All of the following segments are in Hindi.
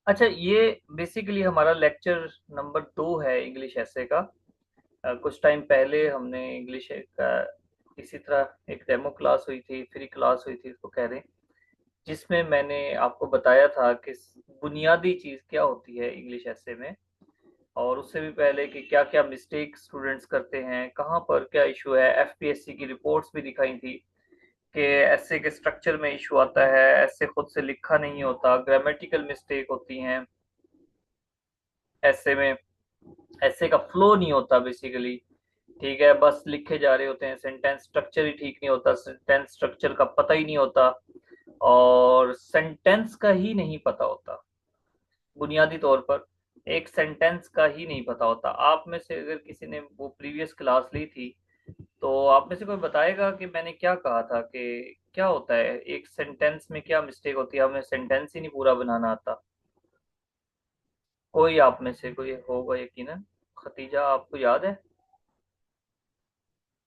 अच्छा, ये बेसिकली हमारा लेक्चर नंबर 2 है इंग्लिश ऐसे का। कुछ टाइम पहले हमने इंग्लिश का इसी तरह एक डेमो क्लास हुई थी, फ्री क्लास हुई थी इसको कह रहे हैं, जिसमें मैंने आपको बताया था कि बुनियादी चीज़ क्या होती है इंग्लिश ऐसे में। और उससे भी पहले कि क्या-क्या मिस्टेक स्टूडेंट्स करते हैं, कहाँ पर क्या इश्यू है। एफपीएससी की रिपोर्ट्स भी दिखाई थी कि ऐसे के स्ट्रक्चर में इश्यू आता है, ऐसे खुद से लिखा नहीं होता, ग्रामेटिकल मिस्टेक होती हैं ऐसे में, ऐसे का फ्लो नहीं होता बेसिकली। ठीक है, बस लिखे जा रहे होते हैं, सेंटेंस स्ट्रक्चर ही ठीक नहीं होता, सेंटेंस स्ट्रक्चर का पता ही नहीं होता, और सेंटेंस का ही नहीं पता होता बुनियादी तौर पर। एक सेंटेंस का ही नहीं पता होता। आप में से अगर किसी ने वो प्रीवियस क्लास ली थी, तो आप में से कोई बताएगा कि मैंने क्या कहा था, कि क्या होता है एक सेंटेंस में, क्या मिस्टेक होती है, हमें सेंटेंस ही नहीं पूरा बनाना आता। कोई आप में से कोई होगा यकीनन। खतीजा, आपको याद है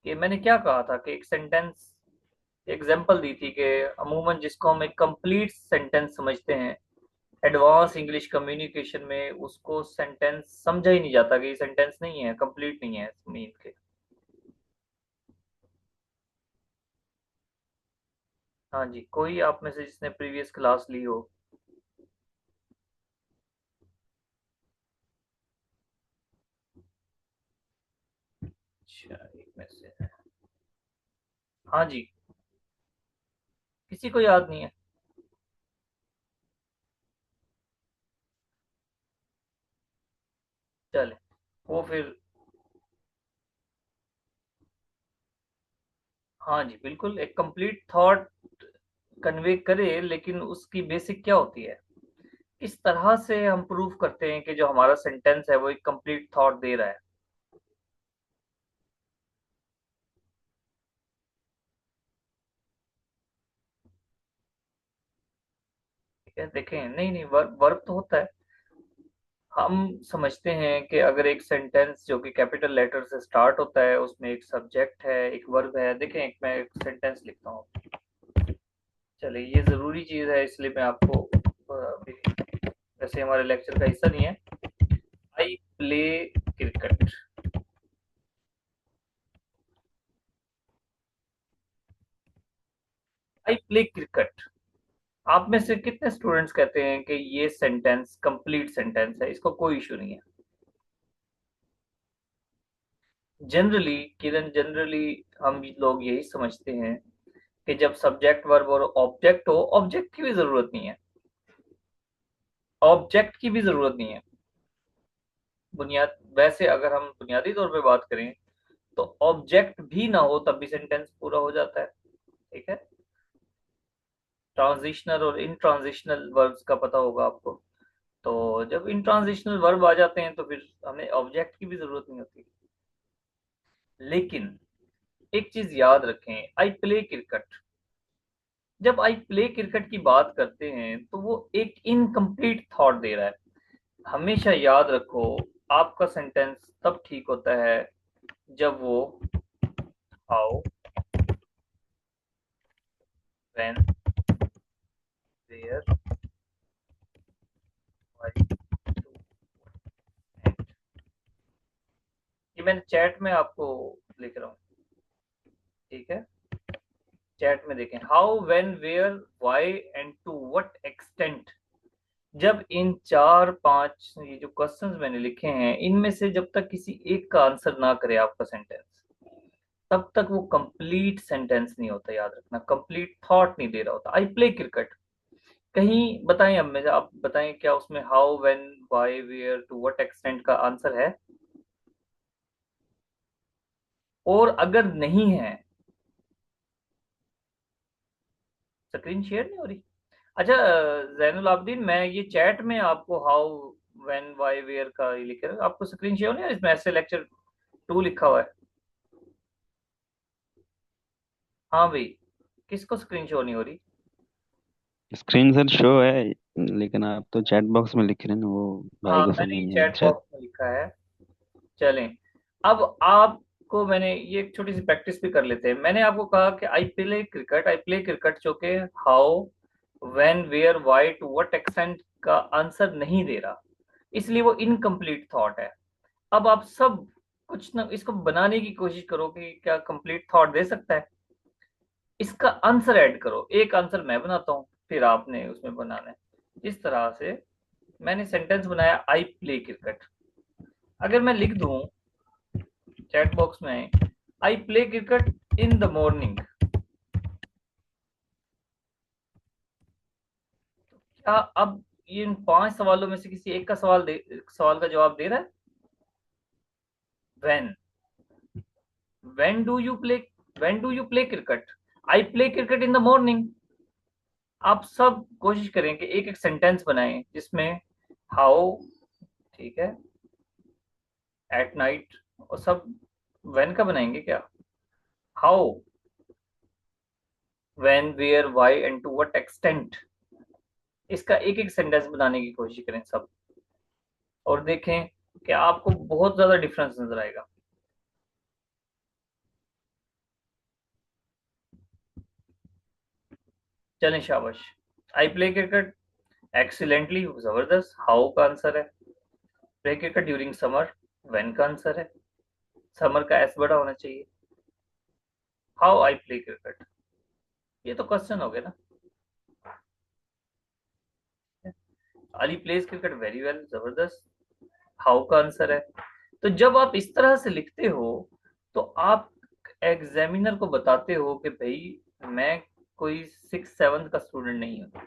कि मैंने क्या कहा था, कि एक सेंटेंस एग्जाम्पल दी थी कि अमूमन जिसको हम एक कंप्लीट सेंटेंस समझते हैं एडवांस इंग्लिश कम्युनिकेशन में, उसको सेंटेंस समझा ही नहीं जाता, कि ये सेंटेंस नहीं है, कंप्लीट नहीं है मीन के। हाँ जी, कोई आप में से जिसने प्रीवियस क्लास ली हो। अच्छा, एक में से है। हाँ जी, किसी को याद नहीं है। चले, वो फिर। हाँ जी, बिल्कुल एक कंप्लीट थॉट कन्वे करे, लेकिन उसकी बेसिक क्या होती है, किस तरह से हम प्रूव करते हैं कि जो हमारा सेंटेंस है वो एक कंप्लीट थॉट दे रहा है। ठीक है, देखें, नहीं नहीं, वर्ब वर्ब तो होता है। हम समझते हैं कि अगर एक सेंटेंस जो कि कैपिटल लेटर से स्टार्ट होता है, उसमें एक सब्जेक्ट है, एक वर्ब है। देखें, एक मैं एक सेंटेंस लिखता हूँ। चलिए, ये ज़रूरी चीज़ है इसलिए मैं आपको अभी, वैसे हमारे लेक्चर का हिस्सा नहीं है। I play cricket. I play cricket. आप में से कितने स्टूडेंट्स कहते हैं कि ये सेंटेंस कंप्लीट सेंटेंस है, इसको कोई इशू नहीं है। जनरली, किरण, जनरली हम लोग यही समझते हैं कि जब सब्जेक्ट वर्ब और ऑब्जेक्ट हो, ऑब्जेक्ट की भी जरूरत नहीं है, ऑब्जेक्ट की भी जरूरत नहीं है। बुनियाद, वैसे अगर हम बुनियादी तौर पे बात करें, तो ऑब्जेक्ट भी ना हो तब भी सेंटेंस पूरा हो जाता है। ठीक है, ट्रांजिशनल और इन ट्रांजिशनल वर्ब्स का पता होगा आपको। तो जब इन ट्रांजिशनल वर्ब आ जाते हैं तो फिर हमें ऑब्जेक्ट की भी जरूरत नहीं होती। लेकिन एक चीज याद रखें, आई प्ले क्रिकेट, जब आई प्ले क्रिकेट की बात करते हैं तो वो एक इनकम्प्लीट थॉट दे रहा है। हमेशा याद रखो, आपका सेंटेंस तब ठीक होता है जब वो हाउ, व्हेन, वेयर, व्हाई, ये मैंने चैट में आपको लिख रहा हूँ। ठीक है, चैट में देखें, how, when, where, why and to what extent. जब इन चार पांच ये जो क्वेश्चंस मैंने लिखे हैं, इनमें से जब तक किसी एक का आंसर ना करे आपका सेंटेंस, तब तक वो कंप्लीट सेंटेंस नहीं होता। याद रखना, कंप्लीट थॉट नहीं दे रहा होता। आई प्ले क्रिकेट, कहीं बताएं, अब में आप बताएं, क्या उसमें how, when, why, where, to what extent का आंसर है? और अगर नहीं है, स्क्रीन शेयर नहीं हो रही? अच्छा, जैनुल आबदीन, मैं ये चैट में आपको हाउ, व्हेन, व्हाई, वेयर का ये लिख रहा हूं, आपको स्क्रीन शेयर नहीं है? इसमें ऐसे लेक्चर 2 लिखा हुआ है। हाँ भाई, किसको स्क्रीन शो नहीं हो रही? स्क्रीन सर शो है, लेकिन आप तो चैट बॉक्स में लिख रहे हैं ना, वो भाई हाँ, को मैंने समझ ये नहीं आया चैट शायद। बॉक्स में लिखा है। चलें, अब आपको मैंने ये एक छोटी सी प्रैक्टिस भी कर लेते हैं। मैंने आपको कहा कि आई प्ले क्रिकेट जो कि how, when, where, why, to what extent का आंसर नहीं दे रहा, इसलिए वो इनकम्प्लीट थॉट है। अब आप सब कुछ ना इसको बनाने की कोशिश करो कि क्या कंप्लीट थॉट दे सकता है। इसका आंसर ऐड करो, एक आंसर मैं बनाता हूँ, फिर आपने उसमें बनाना है। इस तरह से मैंने सेंटेंस बनाया, आई प्ले क्रिकेट। अगर मैं लिख दूं चैट बॉक्स में, I play cricket in the morning, क्या अब इन 5 सवालों में से किसी एक का सवाल का जवाब दे रहा है? When, when do you play, when do you play cricket? I play cricket in the morning. आप सब कोशिश करें कि एक एक सेंटेंस बनाएं जिसमें हाउ, ठीक है, एट नाइट, और सब व्हेन का बनाएंगे क्या? How, when, where, why and to what extent. इसका एक एक सेंटेंस बनाने की कोशिश करें सब, और देखें कि आपको बहुत ज्यादा डिफरेंस नजर आएगा। चलें शाबाश। आई प्ले क्रिकेट एक्सीलेंटली, जबरदस्त, हाउ का आंसर है। Play cricket during summer, when का आंसर है। समर का एस बड़ा होना चाहिए। हाउ आई प्ले क्रिकेट, ये तो क्वेश्चन हो गया ना। Ali pledge cricket very well, जबरदस्त, हाउ का आंसर है। तो जब आप इस तरह से लिखते हो तो आप एग्जामिनर को बताते हो कि भाई मैं कोई 6 7 का स्टूडेंट नहीं हूँ।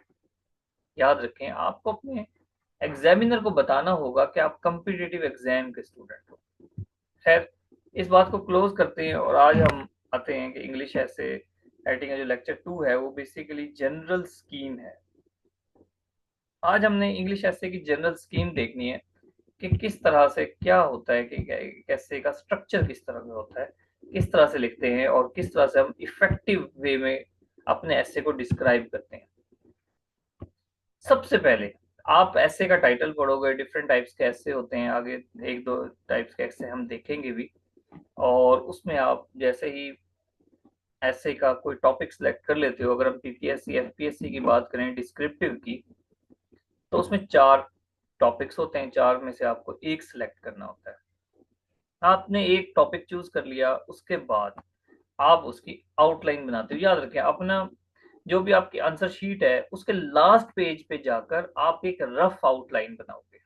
याद रखें, आपको अपने एग्जामिनर को बताना होगा कि आप कम्पिटिटिव एग्जाम के स्टूडेंट हो। खैर, इस बात को क्लोज करते हैं और आज हम आते हैं कि इंग्लिश ऐसे राइटिंग का जो लेक्चर 2 है वो बेसिकली जनरल स्कीम है। आज हमने इंग्लिश ऐसे की जनरल स्कीम देखनी है कि किस तरह से क्या होता है, कि कैसे का स्ट्रक्चर किस तरह का होता है, किस तरह से लिखते हैं और किस तरह से हम इफेक्टिव वे में अपने ऐसे को डिस्क्राइब करते हैं। सबसे पहले आप ऐसे का टाइटल पढ़ोगे, डिफरेंट टाइप्स के ऐसे होते हैं, आगे एक दो टाइप्स के ऐसे हम देखेंगे भी। और उसमें आप जैसे ही ऐसे का कोई टॉपिक सेलेक्ट कर लेते हो, अगर हम पीपीएससी एफपीएससी की बात करें डिस्क्रिप्टिव की, तो उसमें 4 टॉपिक्स होते हैं, 4 में से आपको एक सिलेक्ट करना होता है। आपने एक टॉपिक चूज कर लिया, उसके बाद आप उसकी आउटलाइन बनाते हो। याद रखें, अपना जो भी आपकी आंसर शीट है उसके लास्ट पेज पे जाकर आप एक रफ आउटलाइन बनाओगे।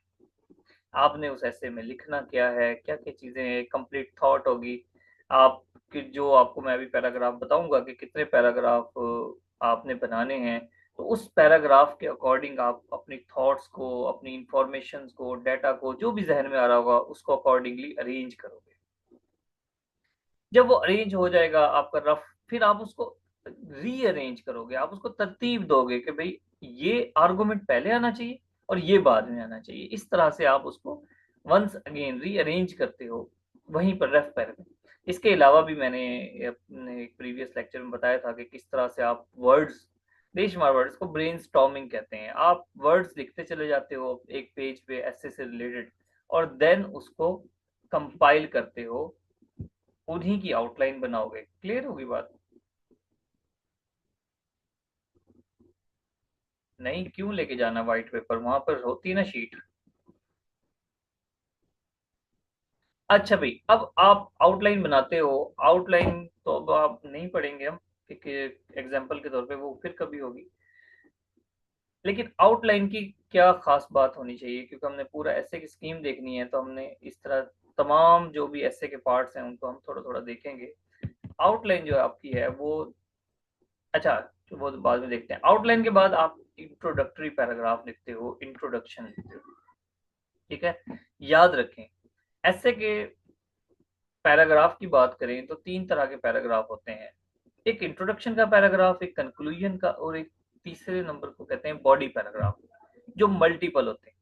आपने उस ऐसे में लिखना क्या है, क्या क्या चीजें, कंप्लीट थॉट होगी आपकी। जो आपको मैं अभी पैराग्राफ बताऊंगा कि कितने पैराग्राफ आपने बनाने हैं, तो उस पैराग्राफ के अकॉर्डिंग आप अपनी थॉट्स को, अपनी इंफॉर्मेशन को, डाटा को, जो भी जहन में आ रहा होगा उसको अकॉर्डिंगली अरेंज करोगे। जब वो अरेंज हो जाएगा आपका रफ, फिर आप उसको रीअरेंज करोगे, आप उसको तरतीब दोगे कि भाई ये आर्गुमेंट पहले आना चाहिए और ये बाद में आना चाहिए। इस तरह से आप उसको वंस अगेन रीअरेंज करते हो वहीं पर रफ पैर में। इसके अलावा भी मैंने अपने एक प्रीवियस लेक्चर में बताया था कि किस तरह से आप वर्ड्स, बेशुमार वर्ड्स को ब्रेनस्टॉर्मिंग कहते हैं। आप वर्ड्स लिखते चले जाते हो एक पेज पे ऐसे से रिलेटेड, और देन उसको कंपाइल करते हो, उन्हीं की आउटलाइन बनाओगे। क्लियर होगी बात? नहीं, क्यों लेके जाना व्हाइट पेपर, वहां पर होती है ना शीट। अच्छा भाई, अब आप आउटलाइन बनाते हो। आउटलाइन तो अब आप नहीं पढ़ेंगे हम, क्योंकि एग्जाम्पल के तौर पे वो फिर कभी होगी। लेकिन आउटलाइन की क्या खास बात होनी चाहिए, क्योंकि हमने पूरा ऐसे की स्कीम देखनी है, तो हमने इस तरह तमाम जो भी ऐसे के पार्ट्स हैं उनको हम थोड़ा थोड़ा देखेंगे। आउटलाइन जो आपकी है वो, अच्छा, तो वो तो बाद में देखते हैं। आउटलाइन के बाद आप इंट्रोडक्टरी पैराग्राफ लिखते हो, इंट्रोडक्शन लिखते हो, ठीक है। याद रखें, ऐसे के पैराग्राफ की बात करें तो 3 तरह के पैराग्राफ होते हैं। एक इंट्रोडक्शन का पैराग्राफ, एक कंक्लूजन का, और एक तीसरे नंबर को कहते हैं बॉडी पैराग्राफ, जो मल्टीपल होते हैं।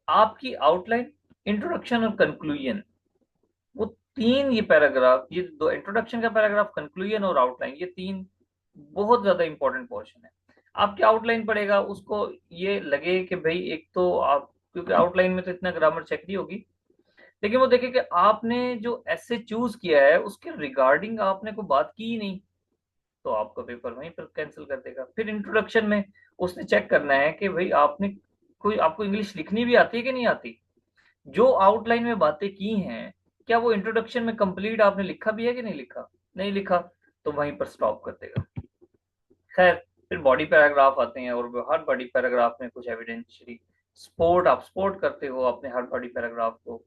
आपकी आउटलाइन, इंट्रोडक्शन और कंक्लूजन, वो 3 ये पैराग्राफ, ये दो, इंट्रोडक्शन का पैराग्राफ, कंक्लूजन और आउटलाइन, ये 3 बहुत ज्यादा इंपॉर्टेंट पोर्शन है। आपकी आउटलाइन पढ़ेगा उसको ये लगे कि भाई एक तो आप, क्योंकि आउटलाइन में तो इतना ग्रामर चेक नहीं होगी, लेकिन वो देखे कि आपने जो ऐसे चूज किया है उसके रिगार्डिंग आपने को बात की ही नहीं, तो आपका पेपर वहीं पर कैंसिल कर देगा। फिर इंट्रोडक्शन में उसने चेक करना है कि भाई आपने कोई आपको इंग्लिश लिखनी भी आती है कि नहीं आती? जो आउटलाइन में बातें की हैं, क्या वो इंट्रोडक्शन में कंप्लीट आपने लिखा भी है कि नहीं लिखा? नहीं लिखा, तो वहीं पर स्टॉप कर देगा। खैर, फिर बॉडी पैराग्राफ आते हैं, और हर बॉडी पैराग्राफ में कुछ एविडेंशियली सपोर्ट, आप सपोर्ट करते हो अपने हर बॉडी पैराग्राफ को।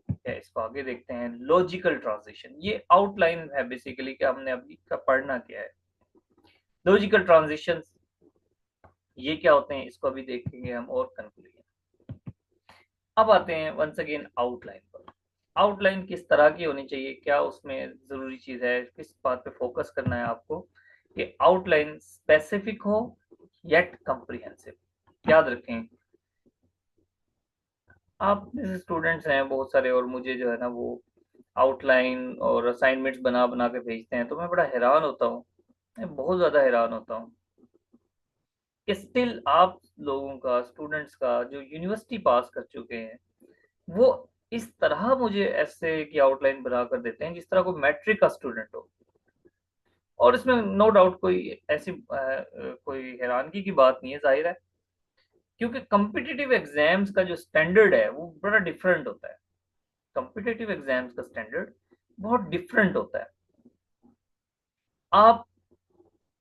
क्या इसको आगे देखते हैं, लॉजिकल ट्रांजिशन। ये आउटलाइन है बेसिकली कि हमने अभी का पढ़ना क्या है। लॉजिकल ट्रांजिशन ये क्या होते हैं, इसको अभी देखेंगे हम, और कंक्लूजन। अब आते हैं वंस अगेन आउटलाइन पर। आउटलाइन किस तरह की होनी चाहिए, क्या उसमें जरूरी चीज है, किस बात पे फोकस करना है आपको, कि आउटलाइन स्पेसिफिक हो येट कंप्रिहेंसिव। याद रखें, आप जैसे स्टूडेंट्स हैं बहुत सारे, और मुझे जो है ना वो आउटलाइन और असाइनमेंट्स बना बना के भेजते हैं, तो मैं बड़ा हैरान होता हूँ, मैं बहुत ज्यादा हैरान होता हूँ कि स्टिल आप लोगों का, स्टूडेंट्स का जो यूनिवर्सिटी पास कर चुके हैं, वो इस तरह मुझे ऐसे की आउटलाइन बना कर देते हैं जिस तरह कोई मैट्रिक का स्टूडेंट हो। और इसमें नो डाउट कोई ऐसी कोई हैरानगी की बात नहीं है, जाहिर है, क्योंकि कॉम्पिटिटिव एग्जाम्स का जो स्टैंडर्ड है वो बड़ा डिफरेंट होता है। कॉम्पिटिटिव एग्जाम्स का स्टैंडर्ड बहुत डिफरेंट होता है। आप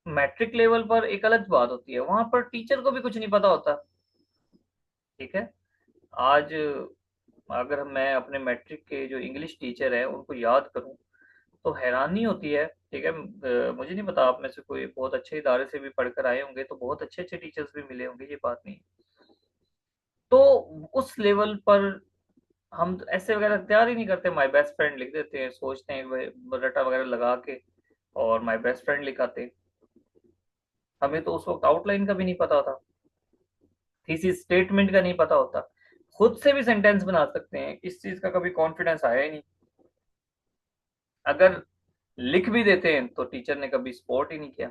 मैट्रिक लेवल पर एक अलग बात होती है, वहां पर टीचर को भी कुछ नहीं पता होता। ठीक है, आज अगर मैं अपने मैट्रिक के जो इंग्लिश टीचर है उनको याद करूं, तो हैरानी होती है। ठीक है, मुझे नहीं पता, आप में से कोई बहुत अच्छे इदारे से भी पढ़कर आए होंगे, तो बहुत अच्छे अच्छे टीचर्स भी मिले होंगे, ये बात नहीं। तो उस लेवल पर हम तो ऐसे वगैरह तैयार ही नहीं करते, माय बेस्ट फ्रेंड लिख देते हैं, सोचते हैं रटा वगैरह लगा के, और माय बेस्ट फ्रेंड लिखाते हैं। हमें तो उस वक्त आउटलाइन का भी नहीं पता था, थीसिस स्टेटमेंट का नहीं पता होता, खुद से भी सेंटेंस बना सकते हैं, इस चीज का कभी कॉन्फिडेंस आया ही नहीं। अगर लिख भी देते हैं तो टीचर ने कभी सपोर्ट ही नहीं किया।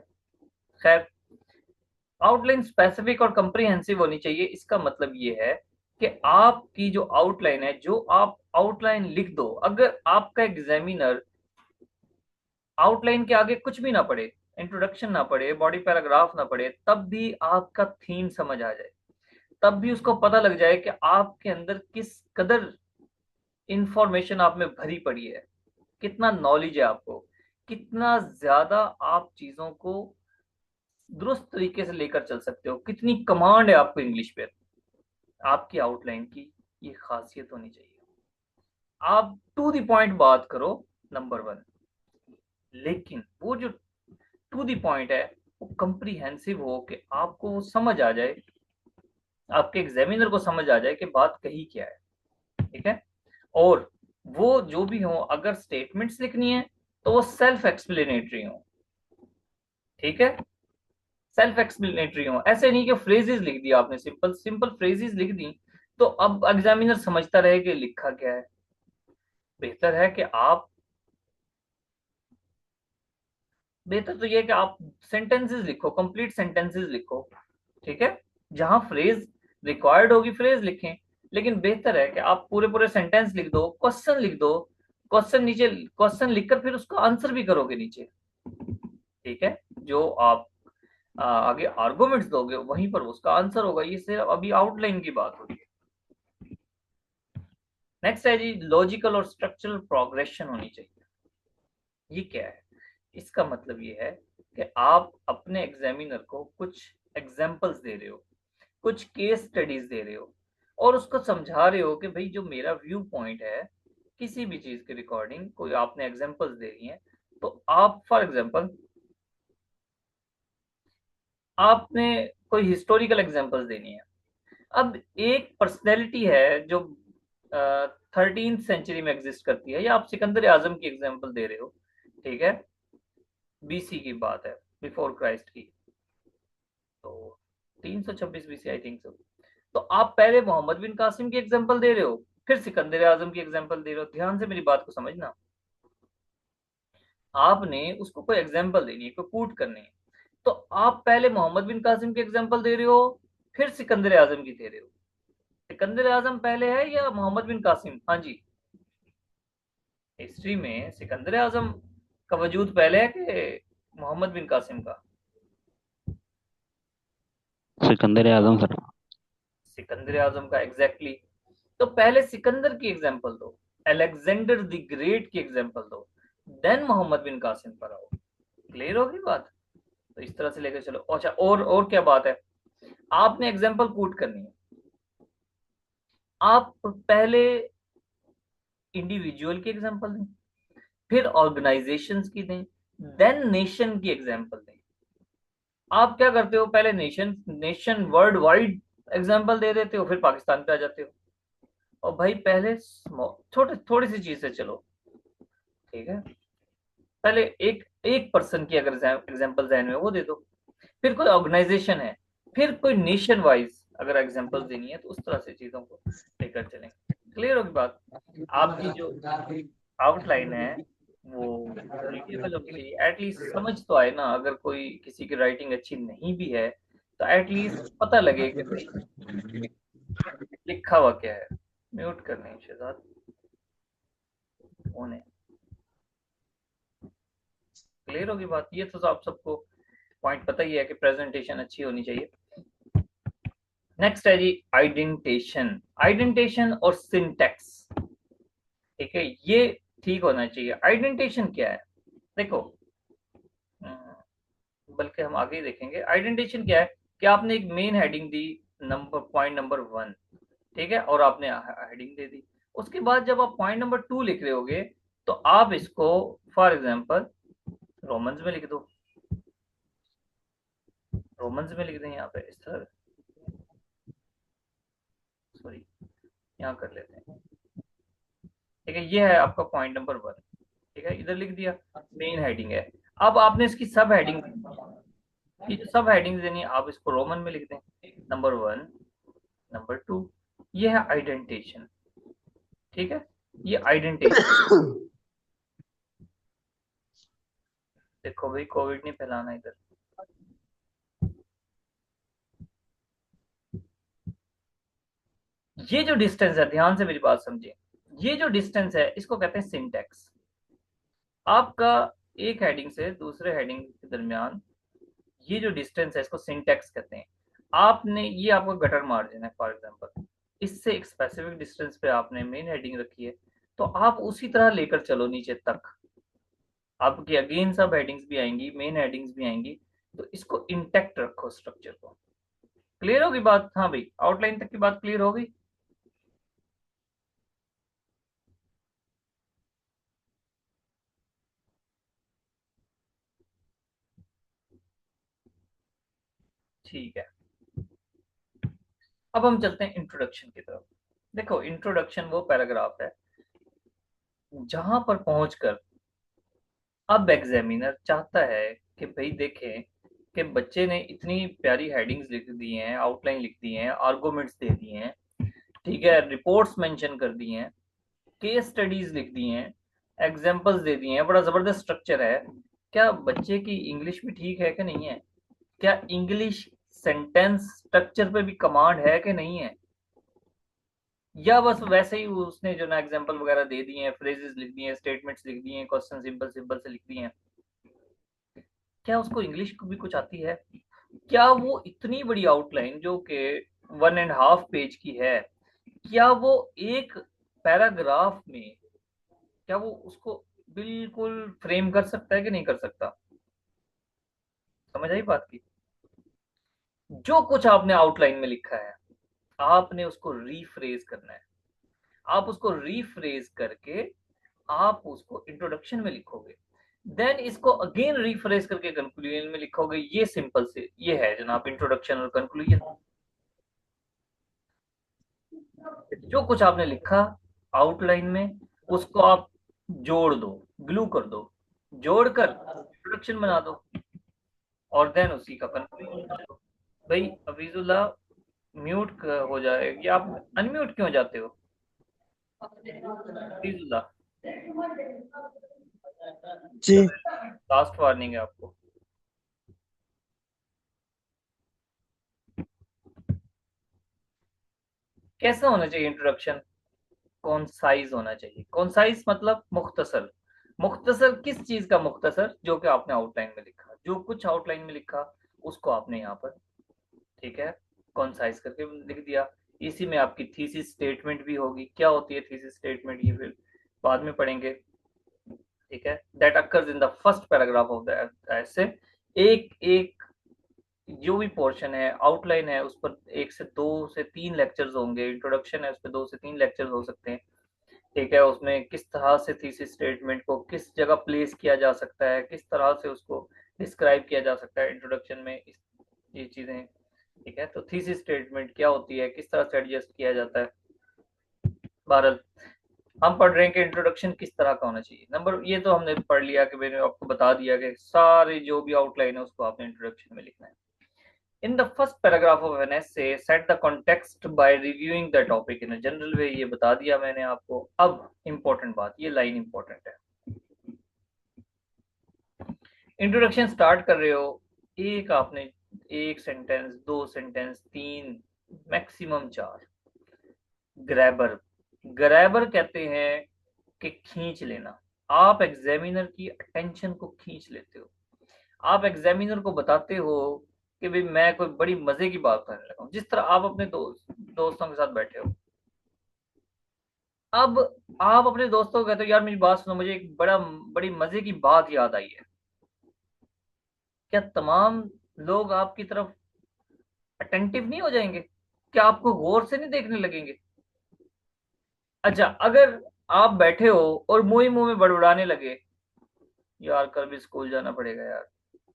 खैर, आउटलाइन स्पेसिफिक और कंप्रिहेंसिव होनी चाहिए, इसका मतलब ये है कि आपकी जो आउटलाइन है, जो आप आउटलाइन लिख दो, अगर आपका एग्जामिनर आउटलाइन के आगे कुछ भी ना पढ़े, इंट्रोडक्शन ना पढ़े, बॉडी पैराग्राफ ना पढ़े, तब भी आपका थीम समझ आ जाए, तब भी उसको पता लग जाए कि आपके अंदर किस कदर इंफॉर्मेशन आप में भरी पड़ी है, कितना नॉलेज है आपको, कितना ज्यादा आप चीजों को दुरुस्त तरीके से लेकर चल सकते हो, कितनी कमांड है आपको इंग्लिश पे। आपकी आउटलाइन की ये खासियत होनी चाहिए, आप टू द पॉइंट बात करो, नंबर वन। लेकिन वो जो टू द पॉइंट है, वो कंप्रीहेंसिव हो, कि आपको वो समझ आ जाए, आपके एग्जामिनर को समझ आ जाए कि बात कही क्या है। ठीक है, और वो जो भी हो, अगर स्टेटमेंट्स लिखनी है तो वो सेल्फ एक्सप्लेनेटरी हो। ठीक है, सेल्फ एक्सप्लेनेटरी हो, ऐसे नहीं कि फ्रेजेस लिख दिया आपने, सिंपल सिंपल फ्रेजेस लिख दी, तो अब एग्जामिनर समझता रहे कि लिखा क्या है। बेहतर है कि आप, बेहतर तो ये है कि आप सेंटेंसेस लिखो, कंप्लीट सेंटेंसेस लिखो। ठीक है, जहां फ्रेज रिक्वायर्ड होगी फ्रेज लिखें, लेकिन बेहतर है कि आप पूरे पूरे सेंटेंस लिख दो, क्वेश्चन लिख दो, क्वेश्चन नीचे, क्वेश्चन लिखकर फिर उसका आंसर भी करोगे नीचे। ठीक है, जो आप आगे आर्गुमेंट्स दोगे वहीं पर उसका आंसर होगा, ये सिर्फ अभी आउटलाइन की बात हो रही है। नेक्स्ट है जी, लॉजिकल और स्ट्रक्चरल प्रोग्रेशन होनी चाहिए। ये क्या है, इसका मतलब ये है कि आप अपने एग्जामिनर को कुछ एग्जाम्पल्स दे रहे हो, कुछ केस स्टडीज दे रहे हो, और उसको समझा रहे हो कि भाई जो मेरा व्यू पॉइंट है किसी भी चीज के रिकॉर्डिंग, कोई आपने एग्जाम्पल्स दे रही हैं, तो आप फॉर एग्जाम्पल आपने कोई हिस्टोरिकल एग्जाम्पल्स देनी है। अब एक पर्सनैलिटी है जो 13th सेंचुरी में एग्जिस्ट करती है, या आप सिकंदर आजम की एग्जाम्पल दे रहे हो। ठीक है, बीसी की बात है, बिफोर क्राइस्ट की, तो 326 बीसी आई थिंक सो। तो आप पहले मोहम्मद बिन कासिम की एग्जाम्पल दे रहे हो, फिर सिकंदर आजम की एग्जाम्पल दे रहे हो, ध्यान से मेरी बात को समझना। आपने उसको कोई एग्जाम्पल देनी है, कोई कूट करनी है, तो आप पहले मोहम्मद बिन कासिम की एग्जाम्पल दे रहे हो, फिर सिकंदर आजम की दे रहे हो। सिकंदर आजम पहले है या मोहम्मद बिन कासिम? हाँ जी, हिस्ट्री में सिकंदर आजम का वजूद पहले है कि मोहम्मद बिन कासिम का? सिकंदर आजम सर। सिकंदर आजम का एग्जैक्टली। तो पहले सिकंदर की एग्जांपल दो, अलेक्जेंडर द ग्रेट की एग्जांपल दो, देन मोहम्मद बिन कासिम पर आओ। क्लियर होगी बात? तो इस तरह से लेकर चलो। अच्छा, और क्या बात है, आपने एग्जांपल कोट करनी है। आप पहले इंडिविजुअल की एग्जांपल दें, फिर ऑर्गेनाइजेशंस की दें, देन नेशन की एग्जांपल दें। आप क्या करते हो, पहले nation nation world wide example दे देते हो, फिर पाकिस्तान पे आ जाते हो। और भाई पहले छोटे थोड़ी सी चीज से चलो, ठीक है। पहले एक एक पर्सन की अगर एग्जांपल जहन में वो दे दो, फिर कोई ऑर्गेनाइजेशन है, फिर कोई नेशन वाइज अगर एग्जांपल देनी है, तो उस तरह से चीजों को लेकर चलें। क्लियर होगी बात? आपकी जो आउटलाइन है वो रीडेबल होनी चाहिए, एटलीस्ट समझ तो आए ना। अगर कोई किसी की राइटिंग अच्छी नहीं भी है, तो एटलीस्ट पता लगे कि भाई लिखा हुआ क्या है। म्यूट करने शहजाद होने। क्लियर होगी बात? ये तो आप सबको पॉइंट पता ही है कि प्रेजेंटेशन अच्छी होनी चाहिए। नेक्स्ट है जी आइडेंटेशन। आइडेंटेशन और सिंटेक्स, ठीक है, ये ठीक होना चाहिए। आइडेंटेशन क्या है, देखो, बल्कि हम आगे ही देखेंगे। आइडेंटिफिकेशन क्या है कि आपने एक मेन हेडिंग दी, नंबर पॉइंट नंबर 1, ठीक है, और आपने हेडिंग दे दी। उसके बाद जब आप पॉइंट नंबर 2 लिख रहे होगे, तो आप इसको फॉर एग्जांपल रोमन्स में लिख दो। रोमन्स में लिख दें यहाँ पे इस तरह, सॉरी, यहाँ कर लेते हैं, ठीक है। ये है आपका पॉइंट नंबर 1, ठीक है, इधर लिख दिया, मेन हेडिंग है। अब आपने इसकी सब हेडिंग, ये जो सब हेडिंग देनी है, आप इसको रोमन में लिख दें, नंबर 1, नंबर 2। ये है आइडेंटिफिकेशन, ठीक है, ये आइडेंटिफिकेशन। देखो भाई, कोविड नहीं फैलाना इधर। ये जो डिस्टेंस है, ध्यान से मेरी बात समझिए, ये जो डिस्टेंस है इसको कहते हैं सिंटेक्स। आपका एक हेडिंग से दूसरे हेडिंग के दरमियान ये जो डिस्टेंस है इसको सिंटेक्स कहते हैं। आपने ये आपका गटर मार्जिन है फॉर एग्जांपल, इससे एक स्पेसिफिक डिस्टेंस पे आपने मेन हेडिंग रखी है, तो आप उसी तरह लेकर चलो नीचे तक। आपकी अगेन सब हेडिंग्स भी आएंगी, मेन हेडिंग्स भी आएंगी, तो इसको इंटेक्ट रखो स्ट्रक्चर को। क्लियर होगी बात? हाँ भाई, आउटलाइन तक की बात क्लियर होगी? ठीक है, अब हम चलते हैं इंट्रोडक्शन की तरफ। देखो, इंट्रोडक्शन वो पैराग्राफ है जहां पर पहुंचकर अब एग्जामिनर चाहता है कि भाई देखें कि बच्चे ने इतनी प्यारी हेडिंग्स लिख दी हैं, आउटलाइन लिख दी हैं, आर्गुमेंट्स दे दिए हैं, ठीक है, रिपोर्ट्स मेंशन कर दी हैं, केस स्टडीज लिख दी हैं, एग्जांपल्स दे दिए हैं, बड़ा जबरदस्त स्ट्रक्चर है। क्या बच्चे की इंग्लिश भी ठीक है कि नहीं है? क्या इंग्लिश सेंटेंस स्ट्रक्चर पे भी कमांड है कि नहीं है? या बस वैसे ही उसने जो ना एग्जांपल वगैरह दे दिए हैं, फ्रेजेस लिख दिए हैं, स्टेटमेंट्स लिख दिए हैं, क्वेश्चन सिंपल सिंपल से लिख दिए हैं, क्या उसको इंग्लिश को भी कुछ आती है? क्या वो इतनी बड़ी आउटलाइन जो कि 1.5 पेज की है, क्या वो एक पैराग्राफ में, क्या वो उसको बिल्कुल फ्रेम कर सकता है कि नहीं कर सकता? समझ आई बात की? जो कुछ आपने आउटलाइन में लिखा है, आपने उसको रीफ्रेज करना है। आप उसको रीफ्रेज करके आप उसको इंट्रोडक्शन में लिखोगे, देन इसको अगेन रीफ्रेश करके कंक्लूजन में लिखोगे। ये सिंपल से ये है जनाब इंट्रोडक्शन और कंक्लूजन। जो कुछ आपने लिखा आउटलाइन में, उसको आप जोड़ दो, ग्लू कर दो, जोड़कर इंट्रोडक्शन बना दो, और देन उसी का कंक्लूजन बना दो। भाई अफीजुल्लाह, म्यूट हो जाएगी, आप अनम्यूट क्यों जाते हो अफीजुल्लाह? जी। लास्ट वार्निंग है आपको। कैसा होना चाहिए इंट्रोडक्शन? कॉन्साइज होना चाहिए। कॉन्साइज मतलब मुख्तसर। मुख्तसर किस चीज का मुख्तसर? जो कि आपने आउटलाइन में लिखा, जो कुछ आउटलाइन में लिखा उसको आपने यहाँ पर, ठीक है, कॉन्साइज करके लिख दिया। इसी में आपकी थीसिस स्टेटमेंट भी होगी। क्या होती है थीसिस स्टेटमेंट, ये फिर बाद में पढ़ेंगे। ठीक है, that occurs in the first paragraph of the ऐसे। एक एक जो भी पोर्शन है, आउटलाइन है, उस पर 1 से 2 से 3 लेक्चर्स होंगे। इंट्रोडक्शन है, उस पर 2 से 3 लेक्चर्स हो सकते हैं। ठीक है, उसमें किस तरह से थीसिस स्टेटमेंट को किस जगह प्लेस किया जा सकता है, किस तरह से उसको डिस्क्राइब किया जा सकता है इंट्रोडक्शन में, ये चीजें। ठीक है, तो थीसिस स्टेटमेंट क्या होती है, किस तरह से एडजस्ट किया जाता है। बहरहाल हम पढ़ रहे हैं कि इंट्रोडक्शन किस तरह का होना चाहिए। नंबर ये तो हमने पढ़ लिया कि मैंने आपको बता दिया कि सारी जो भी आउटलाइन है उसको आपने इंट्रोडक्शन में लिखना है। In the first paragraph of an essay, set the context by reviewing the topic in a general way। ये बता दिया मैंने आपको। अब इम्पोर्टेंट बात, ये लाइन इम्पोर्टेंट है। इंट्रोडक्शन स्टार्ट कर रहे हो, एक आपने 1 sentence, 2 sentence, 3, maximum 4। Grabber, grabber कहते हैं कि खींच लेना। आप एग्जामिनर की अटेंशन को खींच लेते हो। आप एग्जामिनर को बताते हो कि भाई मैं कोई बड़ी मजे की बात करने लगा हूं। जिस तरह आप अपने दोस्तों के साथ बैठे हो, अब आप अपने दोस्तों को कहते हो यार मेरी बात सुनो, मुझे एक बड़ी मजे की बात याद आई है। क्या तमाम लोग आपकी तरफ अटेंटिव नहीं हो जाएंगे? क्या आपको गौर से नहीं देखने लगेंगे? अच्छा, अगर आप बैठे हो और मुंह ही मुंह में बड़बड़ाने लगे, यार कल भी स्कूल जाना पड़ेगा यार,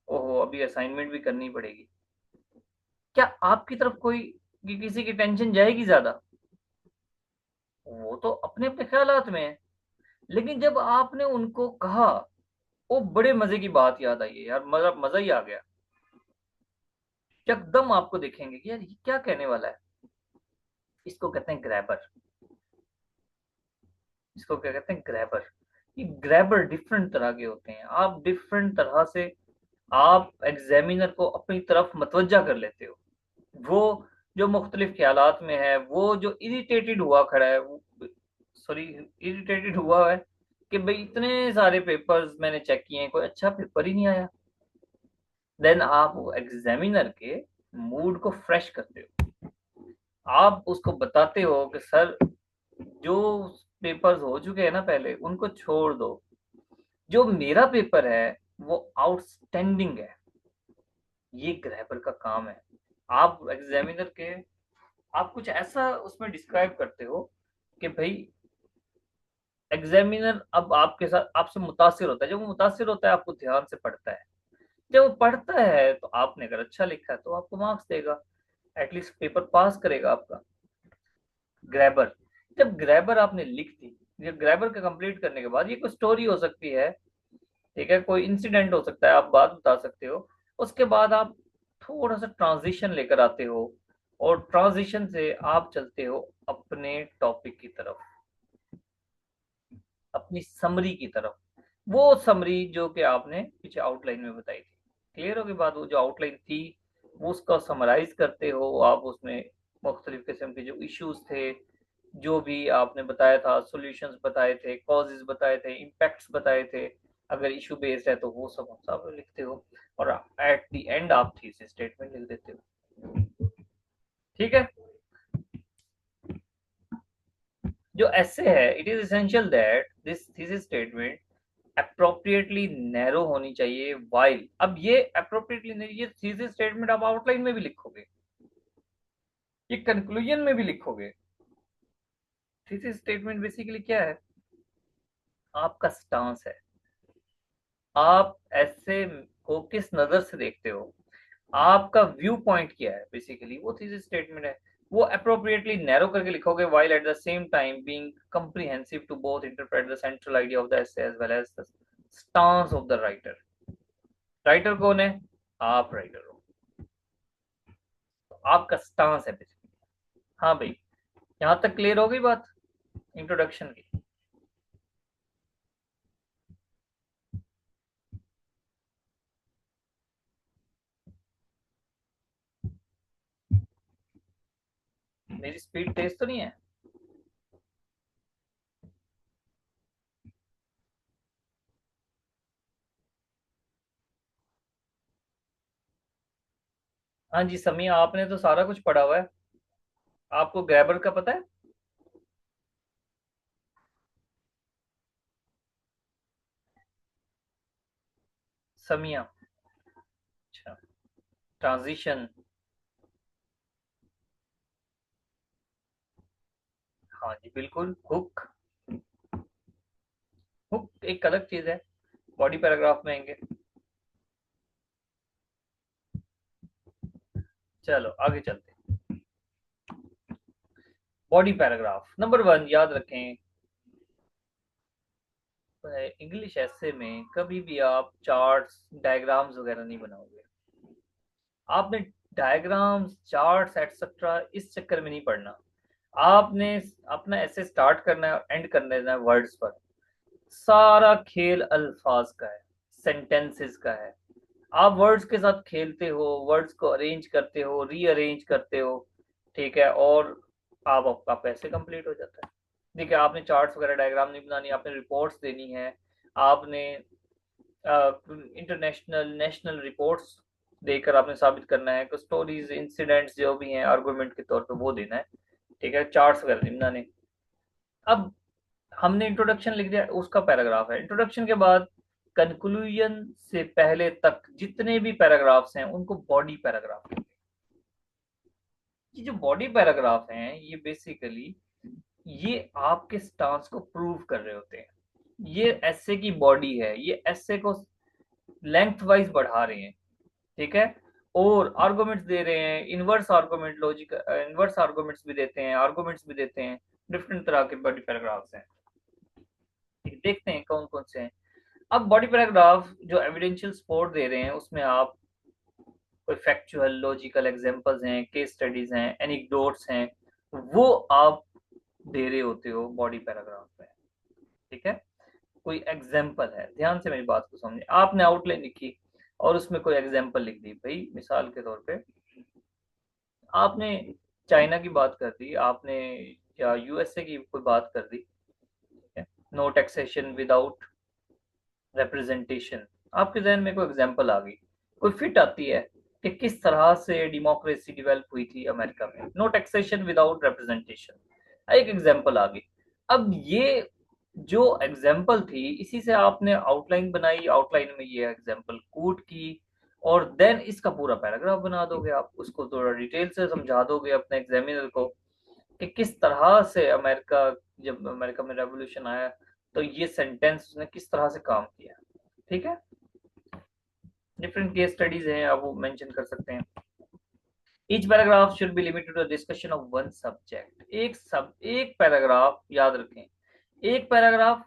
ओहो अभी असाइनमेंट भी करनी पड़ेगी, क्या आपकी तरफ कोई किसी की टेंशन जाएगी ज्यादा? वो तो अपने अपने ख्यालात में है। लेकिन जब आपने उनको कहा, वो बड़े मजे की बात याद आई है यार, मजा मजा ही आ गया, एकदम आपको देखेंगे कि यार ये क्या कहने वाला है। इसको कहते हैं ग्रैबर। इसको क्या कहते हैं, ग्रैबर। ये ग्रैबर डिफरेंट तरह के होते हैं। आप डिफरेंट तरह से आप एग्जामिनर को अपनी तरफ मतवज्जा कर लेते हो। वो जो मुख्तलिफ ख्यालात में है, वो जो इरिटेटेड हुआ खड़ा है, सॉरी, इरिटेटेड हुआ है कि भाई इतने सारे पेपर्स मैंने चेक किए हैं, कोई अच्छा पेपर ही नहीं आया। देन आप एग्जामिनर के मूड को फ्रेश करते हो। आप उसको बताते हो कि सर, जो पेपर्स हो चुके हैं ना पहले, उनको छोड़ दो, जो मेरा पेपर है वो आउटस्टैंडिंग है। ये ग्रैबर का काम है। आप एग्जामिनर के, आप कुछ ऐसा उसमें डिस्क्राइब करते हो कि भाई एग्जामिनर अब आपके साथ आपसे मुतासिर होता है। जब वो मुतासिर होता है, आपको ध्यान से पढ़ता है। जब वो पढ़ता है तो आपने अगर अच्छा लिखा है तो आपको मार्क्स देगा, एटलीस्ट पेपर पास करेगा आपका। ग्रैबर, जब ग्रैबर आपने लिख दी, जब ग्रैबर का कंप्लीट करने के बाद ये कोई स्टोरी हो सकती है, ठीक है, कोई इंसिडेंट हो सकता है, आप बात बता सकते हो। उसके बाद आप थोड़ा सा ट्रांजिशन लेकर आते हो, और ट्रांजिशन से आप चलते हो अपने टॉपिक की तरफ, अपनी समरी की तरफ। वो समरी जो कि आपने पीछे आउटलाइन में बताई थी, क्लियर होगी बात। वो जो आउटलाइन थी वो उसका समराइज करते हो आप उसमें। मुख्तलिफ किस्म के जो इश्यूज थे, जो भी आपने बताया था, सॉल्यूशंस बताए थे, कॉजेज बताए थे, इम्पैक्ट्स बताए थे, अगर इशू बेस्ड है तो वो सब लिखते हो। और एट द एंड आप थीसिस स्टेटमेंट लिख देते हो। ठीक है, जो ऐसे है, it is essential that this thesis statement appropriately narrow होनी चाहिए। वाइल, अब ये अप्रोप्रिएटली नहीं, ये थीसिस स्टेटमेंट आप आउटलाइन में भी लिखोगे, ये कंक्लूजन में भी लिखोगे। थीसिस स्टेटमेंट बेसिकली क्या है, आपका स्टांस है। आप ऐसे को किस नजर से देखते हो, आपका व्यू पॉइंट क्या है, बेसिकली वो थीसिस स्टेटमेंट है। वो अप्रोप्रिएटली नैरो करके लिखोगे, while at the same time being comprehensive to both interpret the central idea of the essay as well as the stance of the writer। Writer कौन है? आप राइटर हो, तो आपका स्टांस है बेसिकली। हाँ भाई, यहाँ तक क्लियर हो गई बात इंट्रोडक्शन की? मेरी स्पीड तेज तो नहीं है? हाँ जी समिया, आपने तो सारा कुछ पढ़ा हुआ है। आपको ग्रैबर का पता है? समिया। अच्छा। ट्रांजिशन। हाँ जी बिल्कुल। हुक। हुक एक अलग चीज है, बॉडी पैराग्राफ में आएंगे। चलो आगे चलते हैं। बॉडी पैराग्राफ नंबर वन याद रखें। इंग्लिश ऐसे में कभी भी आप चार्ट्स डायग्राम्स वगैरह नहीं बनाओगे। आपने डायग्राम्स चार्ट्स एटसेट्रा इस चक्कर में नहीं पढ़ना। आपने अपना ऐसे स्टार्ट करना है और एंड करना है वर्ड्स पर। सारा खेल अल्फाज का है, सेंटेंसेस का है। आप वर्ड्स के साथ खेलते हो, वर्ड्स को अरेंज करते हो, रीअरेंज करते हो, ठीक है, और आप आपका पैसे कंप्लीट हो जाता है। देखिए आपने चार्ट्स वगैरह डायग्राम नहीं बनानी, आपने रिपोर्ट्स देनी है। आपने इंटरनेशनल नेशनल रिपोर्ट्स देकर आपने साबित करना है कि स्टोरीज इंसिडेंट्स जो भी हैं आर्गुमेंट के तौर पे वो देना है। ठीक है, चार्ट्स वगैरह नहीं बनाने। अब हमने इंट्रोडक्शन लिख दिया, उसका पैराग्राफ है। इंट्रोडक्शन के बाद कंक्लूजन से पहले तक जितने भी पैराग्राफ्स हैं उनको बॉडी पैराग्राफ कहते हैं। ये जो बॉडी पैराग्राफ हैं ये बेसिकली ये आपके स्टांस को प्रूव कर रहे होते हैं। ये एसे की बॉडी है, ये एसे को लेंथ वाइज बढ़ा रहे हैं। ठीक है, और आर्गुमेंट्स दे रहे हैं, inverse argument, logic inverse arguments भी देते हैं, आर्गुमेंट्स भी देते हैं। डिफरेंट तरह के बॉडी पैराग्राफ्स हैं। देखते हैं कौन कौन से हैं। अब बॉडी पैराग्राफ जो एविडेंशियल सपोर्ट दे रहे हैं उसमें आप कोई फैक्चुअल लॉजिकल एग्जांपल्स हैं, केस स्टडीज हैं, एनेक्डोट्स हैं, वो आप दे रहे होते हो बॉडी पैराग्राफ में। ठीक है, कोई एग्जांपल है, ध्यान से मेरी बात को समझे। आपने आउटलाइन लिखी और उसमें कोई एग्जांपल लिख दी, भाई मिसाल के तौर पे आपने चाइना की बात कर दी, आपने या यूएसए की कोई बात कर दी। नो टैक्सेशन विदाउट रिप्रेजेंटेशन, आपके जहन में कोई एग्जांपल आ गई, कोई फिट आती है कि किस तरह से डेमोक्रेसी डेवलप हुई थी अमेरिका में, नो टैक्सेशन विदाउट रिप्रेजेंटेशन, एक एग्जांपल आ गई। अब ये जो एग्जांपल थी इसी से आपने आउटलाइन बनाई, आउटलाइन में ये एग्जांपल कोट की, और देन इसका पूरा पैराग्राफ बना दोगे। आप उसको थोड़ा डिटेल से समझा दोगे अपने एग्जामिनर को कि किस तरह से अमेरिका, जब अमेरिका में रेवोल्यूशन आया तो ये सेंटेंस उसने किस तरह से काम किया। ठीक है, डिफरेंट केस स्टडीज हैं, आप वो मेंशन कर सकते हैं। Each paragraph should be limited to discussion of one subject. एक पैराग्राफ याद रखें, एक पैराग्राफ,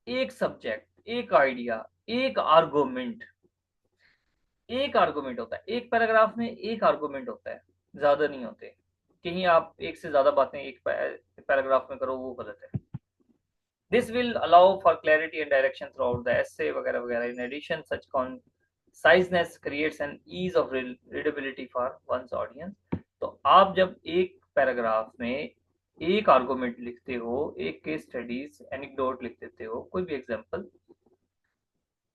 एक सब्जेक्ट, एक आइडिया, एक आर्गुमेंट। एक आर्गुमेंट होता है एक पैराग्राफ में, एक आर्गुमेंट होता है, ज्यादा नहीं होते। कहीं आप एक से ज्यादा बातें एक पैराग्राफ में करो वो गलत है। This will allow for clarity and direction throughout the essay वगैरह वगैरह. In addition, such conciseness creates an ease of readability for one's audience. तो आप जब एक पैराग्राफ में एक आर्गुमेंट लिखते हो, एक केस स्टडीज एनेक्डोट लिख देते हो, कोई भी एग्जांपल,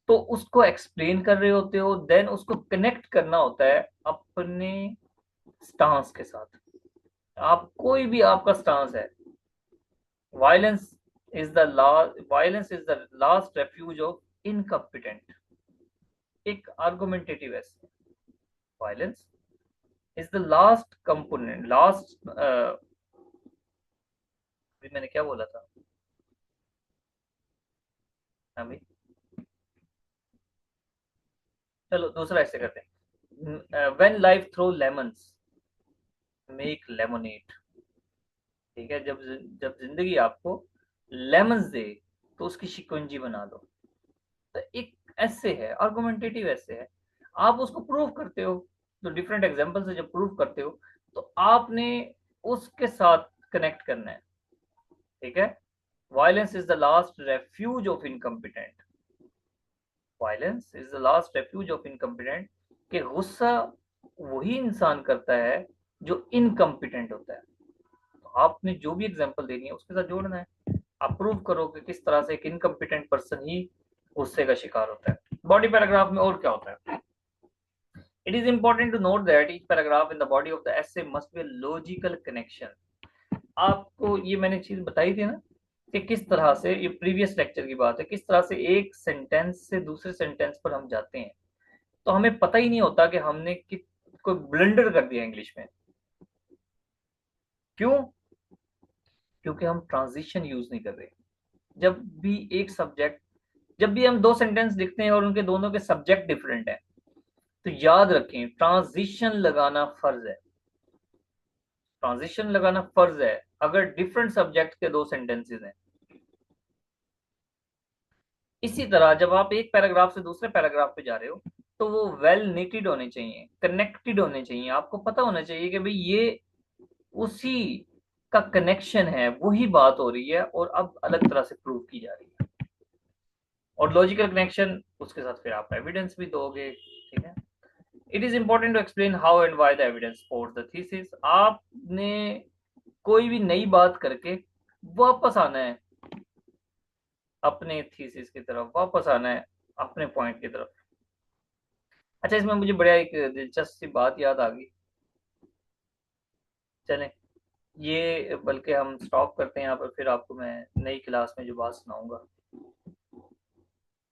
तो उसको एक्सप्लेन कर रहे होते हो, देन उसको कनेक्ट करना होता है अपने स्टांस के साथ। आप कोई भी आपका स्टांस है, violence violence is the last refuge of incompetent, एक आर्गुमेंटेटिव है। Violence is the last component, last मैंने क्या बोला था अभी, चलो दूसरा ऐसे करते हैं। When life throw lemons make lemonade. ठीक है, जब जिंदगी आपको लेमन्स दे तो उसकी शिकंजी बना दो। तो एक ऐसे है, आर्गुमेंटेटिव ऐसे है, आप उसको प्रूव करते हो। तो डिफरेंट एग्जांपल से जब प्रूव करते हो तो आपने उसके साथ कनेक्ट करना है। ठीक है, violence is the last refuge of incompetent. Violence is the last refuge of incompetent, कि गुस्सा वही इंसान करता है जो इनकम्पिटेंट होता है। तो आपने जो भी एग्जांपल देनी है उसके साथ जोड़ना है। आप प्रूव करो कि किस तरह से एक इनकम्पिटेंट पर्सन ही गुस्से का शिकार होता है। बॉडी पैराग्राफ में और क्या होता है? It is important to note that each paragraph in the body of the essay must be a logical connection. आपको ये मैंने चीज बताई थी ना कि किस तरह से, ये प्रीवियस लेक्चर की बात है, किस तरह से एक सेंटेंस से दूसरे सेंटेंस पर हम जाते हैं तो हमें पता ही नहीं होता कि हमने कोई ब्लंडर कर दिया इंग्लिश में। क्यों? क्योंकि हम ट्रांजिशन यूज नहीं कर रहे। जब भी एक सब्जेक्ट, जब भी हम दो सेंटेंस लिखते हैं और उनके दोनों के सब्जेक्ट डिफरेंट है, तो याद रखें ट्रांजिशन लगाना फर्ज है। ट्रांजिशन लगाना फर्ज है अगर डिफरेंट सब्जेक्ट के दो सेंटेंसेस हैं। इसी तरह जब आप एक पैराग्राफ से दूसरे पैराग्राफ पे जा रहे हो तो वो वेल नीटेड होने चाहिए, कनेक्टेड होने चाहिए, आपको पता होना चाहिए कि भाई ये उसी का कनेक्शन है, वही बात हो रही है और अब अलग तरह से प्रूव की जा रही है। और लॉजिकल कनेक्शन, उसके साथ फिर आप एविडेंस भी दोगे। ठीक है। It is important to explain how and why the evidence support the thesis. आपने कोई भी नई बात करके वापस आना है, अपने थीसिस की तरफ वापस आना है, अपने पॉइंट की तरफ। अच्छा, इसमें मुझे बड़ा एक दिलचस्प सी बात याद आ गई। चलें, ये बल्कि हम स्टॉप करते हैं यहाँ पर, फिर आपको मैं नई क्लास में जो बात सुनाऊंगा।